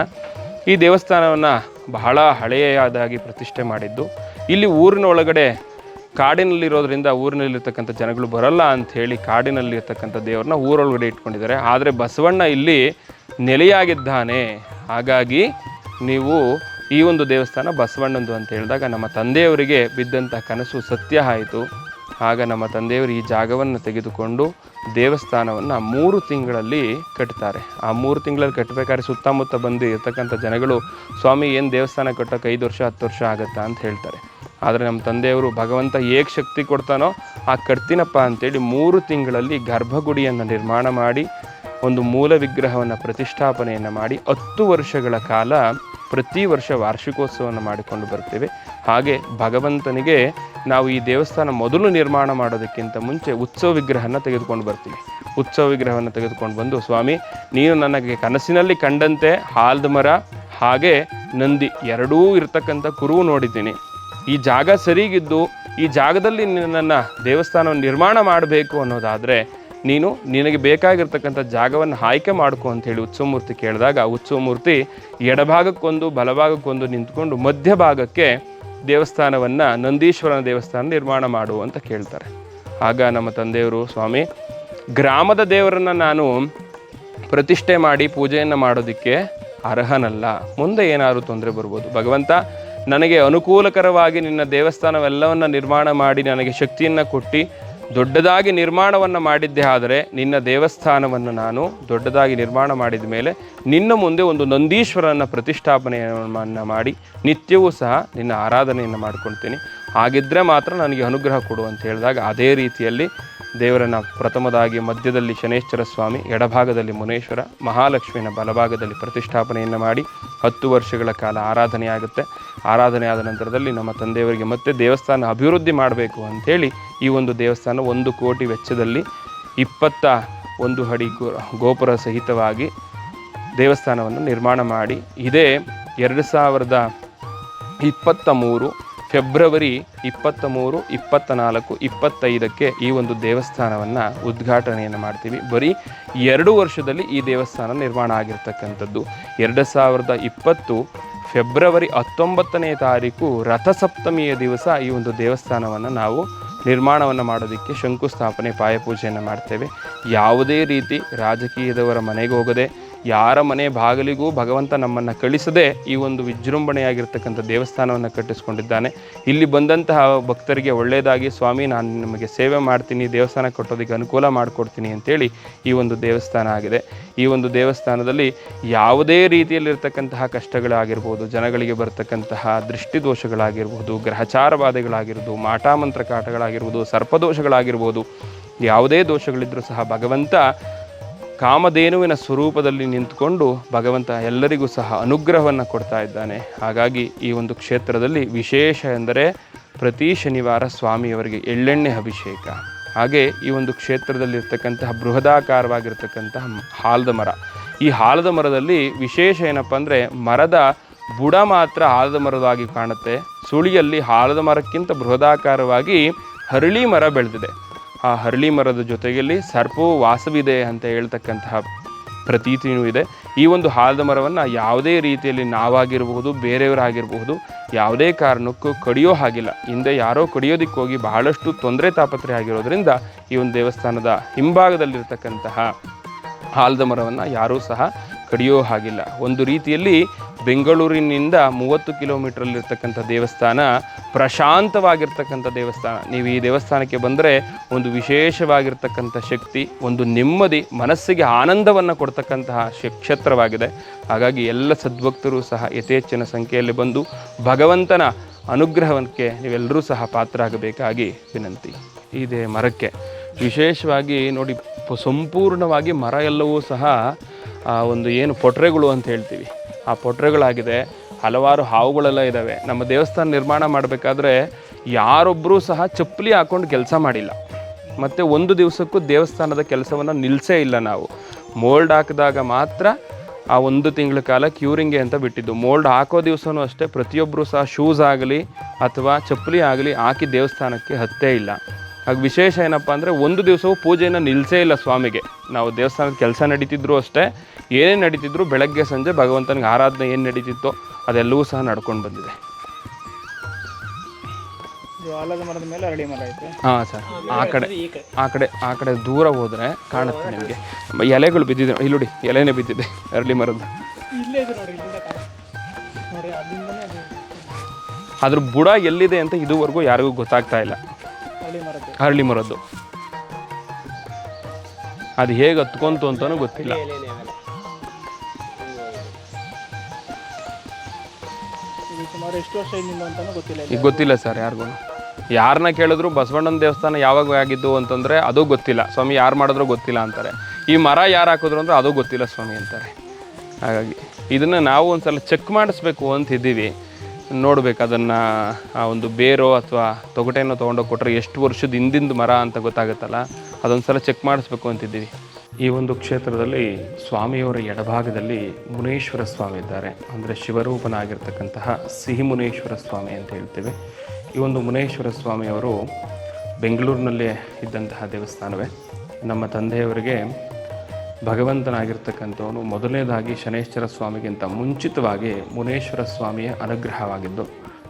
ಈ ದೇವಸ್ಥಾನವನ್ನು ಬಹಳ ಹಳೆಯದಾಗಿ ಪ್ರತಿಷ್ಠೆ ಮಾಡಿದ್ದು, ಇಲ್ಲಿ ಊರಿನ ಒಳಗಡೆ ಕಾಡಿನಲ್ಲಿರೋದ್ರಿಂದ ಊರಿನಲ್ಲಿರ್ತಕ್ಕಂಥ ಜನಗಳು ಬರಲ್ಲ ಅಂಥೇಳಿ ಕಾಡಿನಲ್ಲಿರ್ತಕ್ಕಂಥ ದೇವ್ರನ್ನ ಊರೊಳಗಡೆ ಇಟ್ಕೊಂಡಿದ್ದಾರೆ. ಆದರೆ ಬಸವಣ್ಣ ಇಲ್ಲಿ ನೆಲೆಯಾಗಿದ್ದಾನೆ, ಹಾಗಾಗಿ ನೀವು ಈ ಒಂದು ದೇವಸ್ಥಾನ ಬಸವಣ್ಣಂದು ಅಂತ ಹೇಳಿದಾಗ ನಮ್ಮ ತಂದೆಯವರಿಗೆ ಬಿದ್ದಂಥ ಕನಸು ಸತ್ಯ ಆಯಿತು. ಆಗ ನಮ್ಮ ತಂದೆಯವರು ಈ ಜಾಗವನ್ನು ತೆಗೆದುಕೊಂಡು ದೇವಸ್ಥಾನವನ್ನು 3 ತಿಂಗಳಲ್ಲಿ ಕಟ್ತಾರೆ. ಆ 3 ತಿಂಗಳಲ್ಲಿ ಕಟ್ಟಬೇಕಾದ್ರೆ ಸುತ್ತಮುತ್ತ ಬಂದು ಇರ್ತಕ್ಕಂಥ ಜನಗಳು, ಸ್ವಾಮಿ ಏನು ದೇವಸ್ಥಾನ ಕಟ್ಟೋಕೆ 5 ವರ್ಷ 10 ವರ್ಷ ಆಗುತ್ತಾ ಅಂತ ಹೇಳ್ತಾರೆ. ಆದರೆ ನಮ್ಮ ತಂದೆಯವರು ಭಗವಂತ ಹೇಗೆ ಶಕ್ತಿ ಕೊಡ್ತಾನೋ ಆ ಕಟ್ತೀನಪ್ಪ ಅಂತೇಳಿ 3 ತಿಂಗಳಲ್ಲಿ ಗರ್ಭಗುಡಿಯನ್ನು ನಿರ್ಮಾಣ ಮಾಡಿ ಒಂದು ಮೂಲ ವಿಗ್ರಹವನ್ನು ಪ್ರತಿಷ್ಠಾಪನೆಯನ್ನು ಮಾಡಿ 10 ವರ್ಷಗಳ ಕಾಲ ಪ್ರತಿ ವರ್ಷ ವಾರ್ಷಿಕೋತ್ಸವವನ್ನು ಮಾಡಿಕೊಂಡು ಬರ್ತೀವಿ. ಹಾಗೆ ಭಗವಂತನಿಗೆ ನಾವು ಈ ದೇವಸ್ಥಾನ ಮೊದಲು ನಿರ್ಮಾಣ ಮಾಡೋದಕ್ಕಿಂತ ಮುಂಚೆ ಉತ್ಸವ ವಿಗ್ರಹನ ತೆಗೆದುಕೊಂಡು ಬರ್ತೀವಿ. ಉತ್ಸವ ವಿಗ್ರಹವನ್ನು ತೆಗೆದುಕೊಂಡು ಬಂದು, ಸ್ವಾಮಿ ನೀನು ನನಗೆ ಕನಸಿನಲ್ಲಿ ಕಂಡಂತೆ ಆಲದ ಮರ ಹಾಗೆ ನಂದಿ ಎರಡೂ ಇರತಕ್ಕಂಥ ಕುರುವು ನೋಡಿದ್ದೀನಿ. ಈ ಜಾಗ ಸರಿಗಿದ್ದು ಈ ಜಾಗದಲ್ಲಿ ನನ್ನ ದೇವಸ್ಥಾನವನ್ನು ನಿರ್ಮಾಣ ಮಾಡಬೇಕು ಅನ್ನೋದಾದರೆ ನೀನು ನಿನಗೆ ಬೇಕಾಗಿರ್ತಕ್ಕಂಥ ಜಾಗವನ್ನು ಆಯ್ಕೆ ಮಾಡ್ಕೊ ಅಂಥೇಳಿ ಉತ್ಸವಮೂರ್ತಿ ಕೇಳಿದಾಗ, ಉತ್ಸವಮೂರ್ತಿ ಎಡಭಾಗಕ್ಕೊಂದು ಬಲಭಾಗಕ್ಕೊಂದು ನಿಂತ್ಕೊಂಡು ಮಧ್ಯಭಾಗಕ್ಕೆ ದೇವಸ್ಥಾನವನ್ನು, ನಂದೀಶ್ವರನ ದೇವಸ್ಥಾನ ನಿರ್ಮಾಣ ಮಾಡು ಅಂತ ಕೇಳ್ತಾರೆ. ಆಗ ನಮ್ಮ ತಂದೆಯವರು, ಸ್ವಾಮಿ ಗ್ರಾಮದ ದೇವರನ್ನು ನಾನು ಪ್ರತಿಷ್ಠೆ ಮಾಡಿ ಪೂಜೆಯನ್ನು ಮಾಡೋದಕ್ಕೆ ಅರ್ಹನಲ್ಲ, ಮುಂದೆ ಏನಾದರೂ ತೊಂದರೆ ಬರ್ಬೋದು. ಭಗವಂತ ನನಗೆ ಅನುಕೂಲಕರವಾಗಿ ನಿನ್ನ ದೇವಸ್ಥಾನವೆಲ್ಲವನ್ನು ನಿರ್ಮಾಣ ಮಾಡಿ ನನಗೆ ಶಕ್ತಿಯನ್ನು ಕೊಟ್ಟು ದೊಡ್ಡದಾಗಿ ನಿರ್ಮಾಣವನ್ನು ಮಾಡಿದ್ದೆ ಆದರೆ ನಿನ್ನ ದೇವಸ್ಥಾನವನ್ನು ನಾನು ದೊಡ್ಡದಾಗಿ ನಿರ್ಮಾಣ ಮಾಡಿದ ಮೇಲೆ ನಿನ್ನ ಮುಂದೆ ಒಂದು ನಂದೀಶ್ವರನ ಪ್ರತಿಷ್ಠಾಪನೆಯನ್ನು ಮಾಡಿ ನಿತ್ಯವೂ ಸಹ ನಿನ್ನ ಆರಾಧನೆಯನ್ನು ಮಾಡ್ಕೊಳ್ತೀನಿ, ಹಾಗಿದ್ದರೆ ಮಾತ್ರ ನನಗೆ ಅನುಗ್ರಹ ಕೊಡು ಅಂತ ಹೇಳಿದಾಗ, ಅದೇ ರೀತಿಯಲ್ಲಿ ದೇವರನ್ನು ಪ್ರಥಮದಾಗಿ ಮಧ್ಯದಲ್ಲಿ ಶನೇಶ್ವರ ಸ್ವಾಮಿ, ಎಡಭಾಗದಲ್ಲಿ ಮುನೇಶ್ವರ, ಮಹಾಲಕ್ಷ್ಮಿನ ಬಲಭಾಗದಲ್ಲಿ ಪ್ರತಿಷ್ಠಾಪನೆಯನ್ನು ಮಾಡಿ 10 ವರ್ಷಗಳ ಕಾಲ ಆರಾಧನೆ ಆಗುತ್ತೆ. ಆರಾಧನೆ ಆದ ನಂತರದಲ್ಲಿ ನಮ್ಮ ತಂದೆಯವರಿಗೆ ಮತ್ತೆ ದೇವಸ್ಥಾನ ಅಭಿವೃದ್ಧಿ ಮಾಡಬೇಕು ಅಂಥೇಳಿ ಈ ಒಂದು ದೇವಸ್ಥಾನ 1 ಕೋಟಿ ವೆಚ್ಚದಲ್ಲಿ 21 ಅಡಿ ಗೋಪುರ ಸಹಿತವಾಗಿ ದೇವಸ್ಥಾನವನ್ನು ನಿರ್ಮಾಣ ಮಾಡಿ, ಇದೇ 2023 ಫೆಬ್ರವರಿ 23, 24, 25ಕ್ಕೆ ಈ ಒಂದು ದೇವಸ್ಥಾನವನ್ನು ಉದ್ಘಾಟನೆಯನ್ನು ಮಾಡ್ತೀವಿ. ಬರೀ 2 ವರ್ಷದಲ್ಲಿ ಈ ದೇವಸ್ಥಾನ ನಿರ್ಮಾಣ ಆಗಿರ್ತಕ್ಕಂಥದ್ದು. 2020 ಫೆಬ್ರವರಿ 19ನೇ ತಾರೀಕು ರಥಸಪ್ತಮಿಯ ದಿವಸ ಈ ಒಂದು ದೇವಸ್ಥಾನವನ್ನು ನಾವು ನಿರ್ಮಾಣವನ್ನು ಮಾಡೋದಕ್ಕೆ ಶಂಕುಸ್ಥಾಪನೆ ಪಾಯಪೂಜೆಯನ್ನು ಮಾಡ್ತೇವೆ. ಯಾವುದೇ ರೀತಿ ರಾಜಕೀಯದವರ ಮನೆಗೆ ಹೋಗದೆ, ಯಾರ ಮನೆ ಬಾಗಿಲಿಗೂ ಭಗವಂತ ನಮ್ಮನ್ನು ಕಳಿಸದೆ ಈ ಒಂದು ವಿಜೃಂಭಣೆಯಾಗಿರ್ತಕ್ಕಂಥ ದೇವಸ್ಥಾನವನ್ನು ಕಟ್ಟಿಸ್ಕೊಂಡಿದ್ದಾನೆ. ಇಲ್ಲಿ ಬಂದಂತಹ ಭಕ್ತರಿಗೆ ಒಳ್ಳೆಯದಾಗಿ, ಸ್ವಾಮಿ ನಾನು ನಿಮಗೆ ಸೇವೆ ಮಾಡ್ತೀನಿ, ದೇವಸ್ಥಾನ ಕಟ್ಟೋದಕ್ಕೆ ಅನುಕೂಲ ಮಾಡಿಕೊಡ್ತೀನಿ ಅಂತೇಳಿ ಈ ಒಂದು ದೇವಸ್ಥಾನ ಆಗಿದೆ. ಈ ಒಂದು ದೇವಸ್ಥಾನದಲ್ಲಿ ಯಾವುದೇ ರೀತಿಯಲ್ಲಿರ್ತಕ್ಕಂತಹ ಕಷ್ಟಗಳಾಗಿರ್ಬೋದು, ಜನಗಳಿಗೆ ಬರ್ತಕ್ಕಂತಹ ದೃಷ್ಟಿದೋಷಗಳಾಗಿರ್ಬೋದು, ಗ್ರಹಚಾರ ಬಾಧೆಗಳಾಗಿರ್ಬೋದು, ಮಾಟಾಮಂತ್ರ ಕಾಟಗಳಾಗಿರ್ಬೋದು, ಸರ್ಪದೋಷಗಳಾಗಿರ್ಬೋದು, ಯಾವುದೇ ದೋಷಗಳಿದ್ದರೂ ಸಹ ಭಗವಂತ ಕಾಮಧೇನುವಿನ ಸ್ವರೂಪದಲ್ಲಿ ನಿಂತುಕೊಂಡು ಭಗವಂತ ಎಲ್ಲರಿಗೂ ಸಹ ಅನುಗ್ರಹವನ್ನು ಕೊಡ್ತಾ ಇದ್ದಾನೆ. ಹಾಗಾಗಿ ಈ ಒಂದು ಕ್ಷೇತ್ರದಲ್ಲಿ ವಿಶೇಷ ಎಂದರೆ ಪ್ರತಿ ಶನಿವಾರ ಸ್ವಾಮಿಯವರಿಗೆ ಎಳ್ಳೆಣ್ಣೆ ಅಭಿಷೇಕ. ಹಾಗೆ ಈ ಒಂದು ಕ್ಷೇತ್ರದಲ್ಲಿರ್ತಕ್ಕಂತಹ ಬೃಹದಾಕಾರವಾಗಿರ್ತಕ್ಕಂತಹ ಆಲದ ಮರ, ಈ ಆಲದ ಮರದಲ್ಲಿ ವಿಶೇಷ ಏನಪ್ಪ ಅಂದರೆ ಮರದ ಬುಡ ಮಾತ್ರ ಆಲದ ಮರವಾಗಿ ಕಾಣುತ್ತೆ. ಸುಳಿಯಲ್ಲಿ ಆಲದ ಮರಕ್ಕಿಂತ ಬೃಹದಾಕಾರವಾಗಿ ಹರಳಿ ಮರ ಬೆಳೆದಿದೆ. ಆ ಹರಳಿ ಮರದ ಜೊತೆಯಲ್ಲಿ ಸರ್ಪವು ವಾಸವಿದೆ ಅಂತ ಹೇಳ್ತಕ್ಕಂತಹ ಪ್ರತೀತಿಯೂ ಇದೆ. ಈ ಒಂದು ಆಲದ ಮರವನ್ನು ಯಾವುದೇ ರೀತಿಯಲ್ಲಿ ನಾವಾಗಿರಬಹುದು, ಬೇರೆಯವರಾಗಿರಬಹುದು, ಯಾವುದೇ ಕಾರಣಕ್ಕೂ ಕಡಿಯೋ ಹಾಗಿಲ್ಲ. ಹಿಂದೆ ಯಾರೋ ಕಡಿಯೋದಕ್ಕೆ ಹೋಗಿ ಬಹಳಷ್ಟು ತೊಂದರೆ ತಾಪತ್ರೆ ಆಗಿರೋದ್ರಿಂದ ಈ ಒಂದು ದೇವಸ್ಥಾನದ ಹಿಂಭಾಗದಲ್ಲಿರ್ತಕ್ಕಂತಹ ಆಲದ ಮರವನ್ನು ಯಾರೂ ಸಹ ಕಡಿಯೋ ಹಾಗಿಲ್ಲ. ಒಂದು ರೀತಿಯಲ್ಲಿ ಬೆಂಗಳೂರಿನಿಂದ 30 ಕಿಲೋಮೀಟ್ರಲ್ಲಿರ್ತಕ್ಕಂಥ ದೇವಸ್ಥಾನ, ಪ್ರಶಾಂತವಾಗಿರ್ತಕ್ಕಂಥ ದೇವಸ್ಥಾನ. ನೀವು ಈ ದೇವಸ್ಥಾನಕ್ಕೆ ಬಂದರೆ ಒಂದು ವಿಶೇಷವಾಗಿರ್ತಕ್ಕಂಥ ಶಕ್ತಿ, ಒಂದು ನೆಮ್ಮದಿ, ಮನಸ್ಸಿಗೆ ಆನಂದವನ್ನು ಕೊಡ್ತಕ್ಕಂತಹ ಕ್ಷೇತ್ರವಾಗಿದೆ. ಹಾಗಾಗಿ ಎಲ್ಲ ಸದ್ಭಕ್ತರು ಸಹ ಯಥೇಚ್ಛಿನ ಸಂಖ್ಯೆಯಲ್ಲಿ ಬಂದು ಭಗವಂತನ ಅನುಗ್ರಹಕ್ಕೆ ನೀವೆಲ್ಲರೂ ಸಹ ಪಾತ್ರರಾಗಬೇಕಾಗಿ ವಿನಂತಿ. ಇದೆ ಮರಕ್ಕೆ ವಿಶೇಷವಾಗಿ ನೋಡಿ, ಸಂಪೂರ್ಣವಾಗಿ ಮರ ಎಲ್ಲವೂ ಸಹ ಒಂದು ಏನು ಪೊಟ್ರೆಗಳು ಅಂತ ಹೇಳ್ತೀವಿ, ಆ ಪೊಟ್ರೆಗಳಾಗಿದೆ. ಹಲವಾರು ಹಾವುಗಳೆಲ್ಲ ಇದ್ದಾವೆ. ನಮ್ಮ ದೇವಸ್ಥಾನ ನಿರ್ಮಾಣ ಮಾಡಬೇಕಾದ್ರೆ ಯಾರೊಬ್ಬರೂ ಸಹ ಚಪ್ಪಲಿ ಹಾಕ್ಕೊಂಡು ಕೆಲಸ ಮಾಡಿಲ್ಲ. ಮತ್ತು ಒಂದು ದಿವಸಕ್ಕೂ ದೇವಸ್ಥಾನದ ಕೆಲಸವನ್ನು ನಿಲ್ಲಿಸೇ ಇಲ್ಲ. ನಾವು ಮೋಲ್ಡ್ ಹಾಕಿದಾಗ ಮಾತ್ರ ಆ 1 ತಿಂಗಳ ಕಾಲ ಕ್ಯೂರಿಂಗ್ಗೆ ಅಂತ ಬಿಟ್ಟಿದ್ದು. ಮೋಲ್ಡ್ ಹಾಕೋ ದಿವಸನೂ ಅಷ್ಟೇ ಪ್ರತಿಯೊಬ್ಬರೂ ಸಹ ಶೂಸ್ ಆಗಲಿ ಅಥವಾ ಚಪ್ಪಲಿ ಆಗಲಿ ಹಾಕಿ ದೇವಸ್ಥಾನಕ್ಕೆ ಹತ್ತೇ ಇಲ್ಲ. ಹಾಗೆ ವಿಶೇಷ ಏನಪ್ಪ ಅಂದರೆ ಒಂದು ದಿವಸವೂ ಪೂಜೆಯನ್ನು ನಿಲ್ಲಿಸೇ ಇಲ್ಲ ಸ್ವಾಮಿಗೆ. ನಾವು ದೇವಸ್ಥಾನದ ಕೆಲಸ ನಡೀತಿದ್ರು ಅಷ್ಟೇ, ಏನೇ ನಡೀತಿದ್ರು ಬೆಳಗ್ಗೆ ಸಂಜೆ ಭಗವಂತನಿಗೆ ಆರಾಧನೆ ಏನು ನಡೀತಿತ್ತೋ ಅದೆಲ್ಲವೂ ಸಹ ನಡ್ಕೊಂಡು ಬಂದಿದೆ. ಆಲದ ಮರದ ಮೇಲೆ ಅರಳಿ ಮರ ಐತೆ. ಹಾಂ ಸರ್, ಆ ಕಡೆ ದೂರ ಹೋದರೆ ಕಾಣುತ್ತೆ ನಿಮಗೆ ಎಲೆಗಳು ಬಿದ್ದಿದೆ. ಇಲ್ಲಿ ನೋಡಿ, ಎಲೆನೇ ಬಿದ್ದಿದೆ ಅರಳಿ ಮರದ್ದು. ಅದ್ರ ಬುಡ ಎಲ್ಲಿದೆ ಅಂತ ಇದುವರೆಗೂ ಯಾರಿಗೂ ಗೊತ್ತಾಗ್ತಾ ಇಲ್ಲ. ಅರಳಿ ಮರದ್ದು. ಅದು ಹೇಗೆ ಹತ್ಕೊಂತು ಅಂತಲೂ ಗೊತ್ತಿಲ್ಲ. ಇದು ಸುಮಾರು ಎಷ್ಟು ವರ್ಷದಿಂದ ಅಂತಲೂ ಗೊತ್ತಿಲ್ಲ. ಈಗ ಗೊತ್ತಿಲ್ಲ ಸರ್ ಯಾರಿಗೂ. ಯಾರನ್ನ ಕೇಳಿದ್ರು ಬಸವಣ್ಣನ ದೇವಸ್ಥಾನ ಯಾವಾಗ ಆಗಿದ್ದು ಅಂತಂದರೆ ಅದು ಗೊತ್ತಿಲ್ಲ ಸ್ವಾಮಿ, ಯಾರು ಮಾಡಿದ್ರೂ ಗೊತ್ತಿಲ್ಲ ಅಂತಾರೆ. ಈ ಮರ ಯಾರು ಹಾಕಿದ್ರು ಅಂದರೆ ಅದು ಗೊತ್ತಿಲ್ಲ ಸ್ವಾಮಿ ಅಂತಾರೆ. ಹಾಗಾಗಿ ಇದನ್ನು ನಾವು ಒಂದು ಸಲ ಚೆಕ್ ಮಾಡಿಸ್ಬೇಕು ಅಂತಿದ್ದೀವಿ. ನೋಡ್ಬೇಕು ಅದನ್ನು, ಆ ಒಂದು ಬೇರೋ ಅಥವಾ ತೊಗಟೆನೋ ತೊಗೊಂಡೋಗಿ ಕೊಟ್ಟರೆ ಎಷ್ಟು ವರ್ಷದ ಹಿಂದಿಂದು ಮರ ಅಂತ ಗೊತ್ತಾಗುತ್ತಲ್ಲ, ಅದೊಂದು ಸಲ ಚೆಕ್ ಮಾಡಿಸ್ಬೇಕು ಅಂತಿದ್ದೀವಿ. ಈ ಒಂದು ಕ್ಷೇತ್ರದಲ್ಲಿ ಸ್ವಾಮಿಯವರ ಎಡಭಾಗದಲ್ಲಿ ಮುನೇಶ್ವರ ಸ್ವಾಮಿ ಇದ್ದಾರೆ. ಅಂದರೆ ಶಿವರೂಪನಾಗಿರ್ತಕ್ಕಂತಹ ಸಿಹಿ ಮುನೇಶ್ವರ ಸ್ವಾಮಿ ಅಂತ ಹೇಳ್ತೇವೆ. ಈ ಒಂದು ಮುನೇಶ್ವರ ಸ್ವಾಮಿಯವರು ಬೆಂಗಳೂರಿನಲ್ಲೇ ಇದ್ದಂತಹ ದೇವಸ್ಥಾನವೇ. ನಮ್ಮ ತಂದೆಯವರಿಗೆ ಭಗವಂತನಾಗಿರ್ತಕ್ಕಂಥವನು ಮೊದಲನೇದಾಗಿ ಶನೇಶ್ವರ ಸ್ವಾಮಿಗಿಂತ ಮುಂಚಿತವಾಗಿ ಮುನೇಶ್ವರ ಸ್ವಾಮಿಯ ಅನುಗ್ರಹವಾಗಿದ್ದು,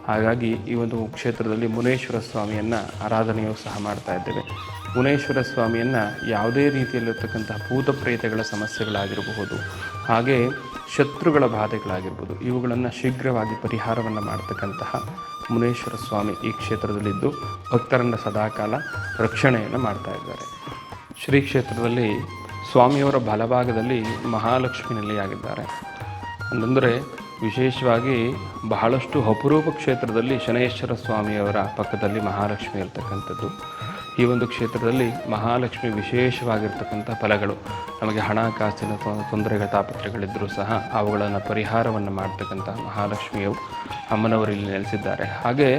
ಹಾಗಾಗಿ ಈ ಒಂದು ಕ್ಷೇತ್ರದಲ್ಲಿ ಮುನೇಶ್ವರ ಸ್ವಾಮಿಯನ್ನು ಆರಾಧನೆಯೂ ಸಹ ಮಾಡ್ತಾ ಇದ್ದೇವೆ. ಮುನೇಶ್ವರ ಸ್ವಾಮಿಯನ್ನು ಯಾವುದೇ ರೀತಿಯಲ್ಲಿರ್ತಕ್ಕಂಥ ಭೂತ ಪ್ರೇತಗಳ ಸಮಸ್ಯೆಗಳಾಗಿರಬಹುದು, ಹಾಗೆ ಶತ್ರುಗಳ ಬಾಧೆಗಳಾಗಿರ್ಬೋದು, ಇವುಗಳನ್ನು ಶೀಘ್ರವಾಗಿ ಪರಿಹಾರವನ್ನು ಮಾಡ್ತಕ್ಕಂತಹ ಮುನೇಶ್ವರ ಸ್ವಾಮಿ ಈ ಕ್ಷೇತ್ರದಲ್ಲಿದ್ದು ಭಕ್ತರನ್ನು ಸದಾಕಾಲ ರಕ್ಷಣೆಯನ್ನು ಮಾಡ್ತಾ ಇದ್ದಾರೆ. ಶ್ರೀ ಕ್ಷೇತ್ರದಲ್ಲಿ ಸ್ವಾಮಿಯವರ ಬಲಭಾಗದಲ್ಲಿ ಮಹಾಲಕ್ಷ್ಮಿ ನೆಲೆಯಾಗಿದ್ದಾರೆ. ಅಂದರೆ ವಿಶೇಷವಾಗಿ ಬಹಳಷ್ಟು ಅಪರೂಪ ಕ್ಷೇತ್ರದಲ್ಲಿ ಶನೇಶ್ವರ ಸ್ವಾಮಿಯವರ ಪಕ್ಕದಲ್ಲಿ ಮಹಾಲಕ್ಷ್ಮಿ ಇರ್ತಕ್ಕಂಥದ್ದು. ಈ ಒಂದು ಕ್ಷೇತ್ರದಲ್ಲಿ ಮಹಾಲಕ್ಷ್ಮಿ ವಿಶೇಷವಾಗಿರ್ತಕ್ಕಂಥ ಫಲಗಳು, ನಮಗೆ ಹಣಕಾಸಿನ ತೊಂದರೆಗಳ ತಾಪತ್ರೆಗಳಿದ್ದರೂ ಸಹ ಅವುಗಳನ್ನು ಪರಿಹಾರವನ್ನು ಮಾಡ್ತಕ್ಕಂಥ ಮಹಾಲಕ್ಷ್ಮಿಯು ಅಮ್ಮನವರಲ್ಲಿ ನೆಲೆಸಿದ್ದಾರೆ. ಹಾಗೆ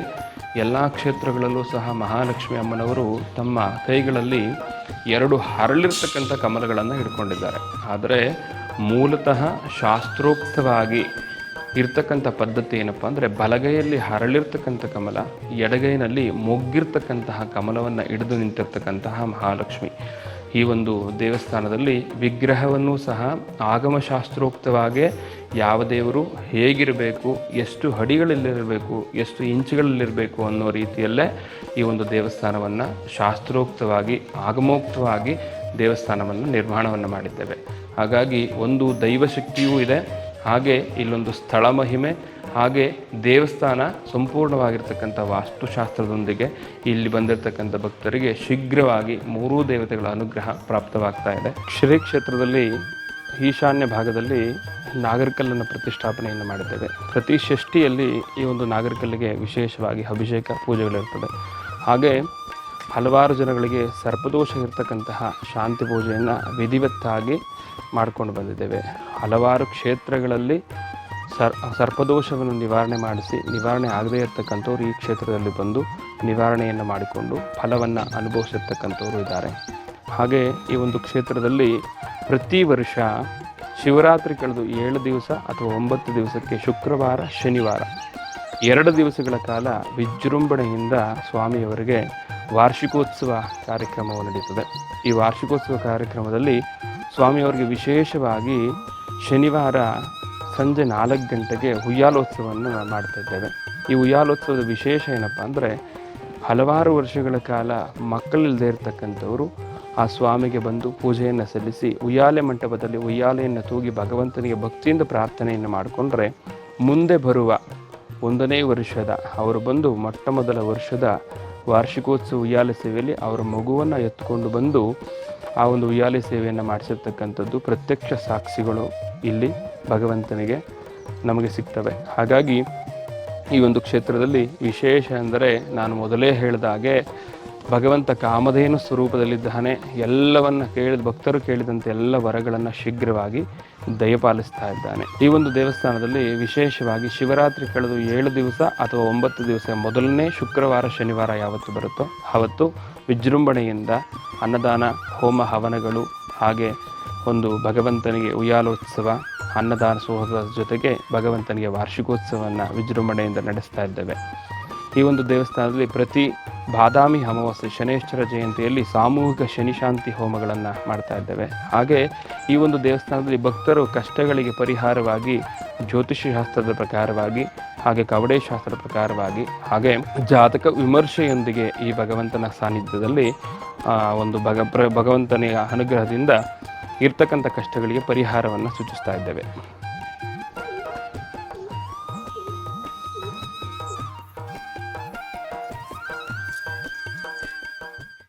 ಎಲ್ಲ ಕ್ಷೇತ್ರಗಳಲ್ಲೂ ಸಹ ಮಹಾಲಕ್ಷ್ಮಿ ಅಮ್ಮನವರು ತಮ್ಮ ಕೈಗಳಲ್ಲಿ 2 ಹರಳಿರ್ತಕ್ಕಂಥ ಕಮಲಗಳನ್ನು ಹಿಡ್ಕೊಂಡಿದ್ದಾರೆ. ಆದರೆ ಮೂಲತಃ ಶಾಸ್ತ್ರೋಕ್ತವಾಗಿ ಇರ್ತಕ್ಕಂಥ ಪದ್ಧತಿ ಏನಪ್ಪ ಅಂದರೆ, ಬಲಗೈಯಲ್ಲಿ ಹರಳಿರ್ತಕ್ಕಂಥ ಕಮಲ, ಎಡಗೈನಲ್ಲಿ ಮೊಗ್ಗಿರ್ತಕ್ಕಂತಹ ಕಮಲವನ್ನು ಹಿಡಿದು ನಿಂತಿರ್ತಕ್ಕಂತಹ ಮಹಾಲಕ್ಷ್ಮಿ. ಈ ಒಂದು ದೇವಸ್ಥಾನದಲ್ಲಿ ವಿಗ್ರಹವನ್ನು ಸಹ ಆಗಮಶಾಸ್ತ್ರೋಕ್ತವಾಗೇ ಯಾವ ದೇವರು ಹೇಗಿರಬೇಕು, ಎಷ್ಟು ಅಡಿಗಳಲ್ಲಿರಬೇಕು, ಎಷ್ಟು ಇಂಚುಗಳಲ್ಲಿರಬೇಕು ಅನ್ನೋ ರೀತಿಯಲ್ಲೇ ಈ ಒಂದು ದೇವಸ್ಥಾನವನ್ನು ಶಾಸ್ತ್ರೋಕ್ತವಾಗಿ ಆಗಮೋಕ್ತವಾಗಿ ದೇವಸ್ಥಾನವನ್ನು ನಿರ್ಮಾಣವನ್ನು ಮಾಡಿದ್ದೇವೆ. ಹಾಗಾಗಿ ಒಂದು ದೈವಶಕ್ತಿಯೂ ಇದೆ, ಹಾಗೆ ಇಲ್ಲೊಂದು ಸ್ಥಳ ಮಹಿಮೆ, ಹಾಗೆ ದೇವಸ್ಥಾನ ಸಂಪೂರ್ಣವಾಗಿರ್ತಕ್ಕಂಥ ವಾಸ್ತುಶಾಸ್ತ್ರದೊಂದಿಗೆ ಇಲ್ಲಿ ಬಂದಿರತಕ್ಕಂಥ ಭಕ್ತರಿಗೆ ಶೀಘ್ರವಾಗಿ 3 ದೇವತೆಗಳ ಅನುಗ್ರಹ ಪ್ರಾಪ್ತವಾಗ್ತಾ ಇದೆ. ಶ್ರೀ ಕ್ಷೇತ್ರದಲ್ಲಿ ಈಶಾನ್ಯ ಭಾಗದಲ್ಲಿ ನಾಗರಕಲ್ಲನ್ನು ಪ್ರತಿಷ್ಠಾಪನೆಯನ್ನು ಮಾಡಿದ್ದೇವೆ. ಪ್ರತಿ ಷಷ್ಠಿಯಲ್ಲಿ ಈ ಒಂದು ನಾಗರಕಲ್ಲಿಗೆ ವಿಶೇಷವಾಗಿ ಅಭಿಷೇಕ ಪೂಜೆಗಳಿರ್ತದೆ. ಹಾಗೆ ಹಲವಾರು ಜನಗಳಿಗೆ ಸರ್ಪದೋಷ ಇರತಕ್ಕಂತಹ ಶಾಂತಿ ಪೂಜೆಯನ್ನು ವಿಧಿವತ್ತಾಗಿ ಮಾಡಿಕೊಂಡು ಬಂದಿದ್ದೇವೆ. ಹಲವಾರು ಕ್ಷೇತ್ರಗಳಲ್ಲಿ ಸರ್ಪದೋಷವನ್ನು ನಿವಾರಣೆ ಮಾಡಿಸಿ, ನಿವಾರಣೆ ಆಗದೇ ಇರತಕ್ಕಂಥವ್ರು ಈ ಕ್ಷೇತ್ರದಲ್ಲಿ ಬಂದು ನಿವಾರಣೆಯನ್ನು ಮಾಡಿಕೊಂಡು ಫಲವನ್ನು ಅನುಭವಿಸಿರ್ತಕ್ಕಂಥವ್ರು ಇದ್ದಾರೆ. ಹಾಗೆ ಈ ಒಂದು ಕ್ಷೇತ್ರದಲ್ಲಿ ಪ್ರತಿ ವರ್ಷ ಶಿವರಾತ್ರಿ ಕಳೆದು 7 ದಿವಸ ಅಥವಾ 9 ದಿವಸಕ್ಕೆ ಶುಕ್ರವಾರ ಶನಿವಾರ 2 ದಿವಸಗಳ ಕಾಲ ವಿಜೃಂಭಣೆಯಿಂದ ಸ್ವಾಮಿಯವರಿಗೆ ವಾರ್ಷಿಕೋತ್ಸವ ಕಾರ್ಯಕ್ರಮವು ನಡೀತದೆ. ಈ ವಾರ್ಷಿಕೋತ್ಸವ ಕಾರ್ಯಕ್ರಮದಲ್ಲಿ ಸ್ವಾಮಿಯವರಿಗೆ ವಿಶೇಷವಾಗಿ ಶನಿವಾರ ಸಂಜೆ 4 ಗಂಟೆಗೆ ಉಯ್ಯಾಲೋತ್ಸವವನ್ನು ಮಾಡ್ತಾ ಇದ್ದೇವೆ. ಈ ಉಯ್ಯಾಲೋತ್ಸವದ ವಿಶೇಷ ಏನಪ್ಪ ಅಂದರೆ, ಹಲವಾರು ವರ್ಷಗಳ ಕಾಲ ಮಕ್ಕಳಿಲ್ಲದೆ ಇರತಕ್ಕಂಥವರು ಆ ಸ್ವಾಮಿಗೆ ಬಂದು ಪೂಜೆಯನ್ನು ಸಲ್ಲಿಸಿ ಉಯ್ಯಾಲೆ ಮಂಟಪದಲ್ಲಿ ಉಯ್ಯಾಲೆಯನ್ನು ತೂಗಿ ಭಗವಂತನಿಗೆ ಭಕ್ತಿಯಿಂದ ಪ್ರಾರ್ಥನೆಯನ್ನು ಮಾಡಿಕೊಂಡ್ರೆ, ಮುಂದೆ ಬರುವ 1ನೇ ವರ್ಷದ ಅವರು ಬಂದು ಮೊಟ್ಟಮೊದಲ ವರ್ಷದ ವಾರ್ಷಿಕೋತ್ಸವ ಉಯ್ಯಾಲೆ ಸೇವೆಯಲ್ಲಿ ಅವರ ಮಗುವನ್ನು ಎತ್ಕೊಂಡು ಬಂದು ಆ ಒಂದು ಉಯ್ಯಾಲೆ ಸೇವೆಯನ್ನು ಮಾಡಿಸಿರ್ತಕ್ಕಂಥದ್ದು ಪ್ರತ್ಯಕ್ಷ ಸಾಕ್ಷಿಗಳು ಇಲ್ಲಿ ಭಗವಂತನಿಗೆ ನಮಗೆ ಸಿಗ್ತವೆ. ಹಾಗಾಗಿ ಈ ಒಂದು ಕ್ಷೇತ್ರದಲ್ಲಿ ವಿಶೇಷ ಅಂದರೆ, ನಾನು ಮೊದಲೇ ಹೇಳಿದ ಹಾಗೆ ಭಗವಂತ ಕಾಮಧೇನು ಸ್ವರೂಪದಲ್ಲಿದ್ದಾನೆ. ಎಲ್ಲವನ್ನು ಕೇಳಿದ ಭಕ್ತರು ಕೇಳಿದಂತೆ ಎಲ್ಲ ವರಗಳನ್ನು ಶೀಘ್ರವಾಗಿ ದಯಪಾಲಿಸ್ತಾ ಇದ್ದಾನೆ. ಈ ಒಂದು ದೇವಸ್ಥಾನದಲ್ಲಿ ವಿಶೇಷವಾಗಿ ಶಿವರಾತ್ರಿ ಕಳೆದು 7 ದಿವಸ ಅಥವಾ 9 ದಿವಸ ಮೊದಲನೇ ಶುಕ್ರವಾರ ಶನಿವಾರ ಯಾವತ್ತು ಬರುತ್ತೋ ಆವತ್ತು ವಿಜೃಂಭಣೆಯಿಂದ ಅನ್ನದಾನ, ಹೋಮ ಹವನಗಳು, ಹಾಗೆ ಒಂದು ಭಗವಂತನಿಗೆ ಉಯ್ಯಾಲೋತ್ಸವ, ಅನ್ನದಾನೋತ್ಸವದ ಜೊತೆಗೆ ಭಗವಂತನಿಗೆ ವಾರ್ಷಿಕೋತ್ಸವವನ್ನು ವಿಜೃಂಭಣೆಯಿಂದ ನಡೆಸ್ತಾ ಇದ್ದೇವೆ. ಈ ಒಂದು ದೇವಸ್ಥಾನದಲ್ಲಿ ಪ್ರತಿ ಬಾದಾಮಿ ಅಮಾವಾಸ್ಯೆ ಶನೇಶ್ವರ ಜಯಂತಿಯಲ್ಲಿ ಸಾಮೂಹಿಕ ಶನಿಶಾಂತಿ ಹೋಮಗಳನ್ನು ಮಾಡ್ತಾ ಇದ್ದೇವೆ. ಹಾಗೆ ಈ ಒಂದು ದೇವಸ್ಥಾನದಲ್ಲಿ ಭಕ್ತರು ಕಷ್ಟಗಳಿಗೆ ಪರಿಹಾರವಾಗಿ ಜ್ಯೋತಿಷ್ಯ ಶಾಸ್ತ್ರದ ಪ್ರಕಾರವಾಗಿ, ಹಾಗೆ ಕವಡೆ ಶಾಸ್ತ್ರದ ಪ್ರಕಾರವಾಗಿ, ಹಾಗೆ ಜಾತಕ ವಿಮರ್ಶೆಯೊಂದಿಗೆ ಈ ಭಗವಂತನ ಸಾನ್ನಿಧ್ಯದಲ್ಲಿ ಒಂದು ಭಗವಂತನ ಅನುಗ್ರಹದಿಂದ ಇರ್ತಕ್ಕಂಥ ಕಷ್ಟಗಳಿಗೆ ಪರಿಹಾರವನ್ನು ಸೂಚಿಸ್ತಾ ಇದ್ದೇವೆ.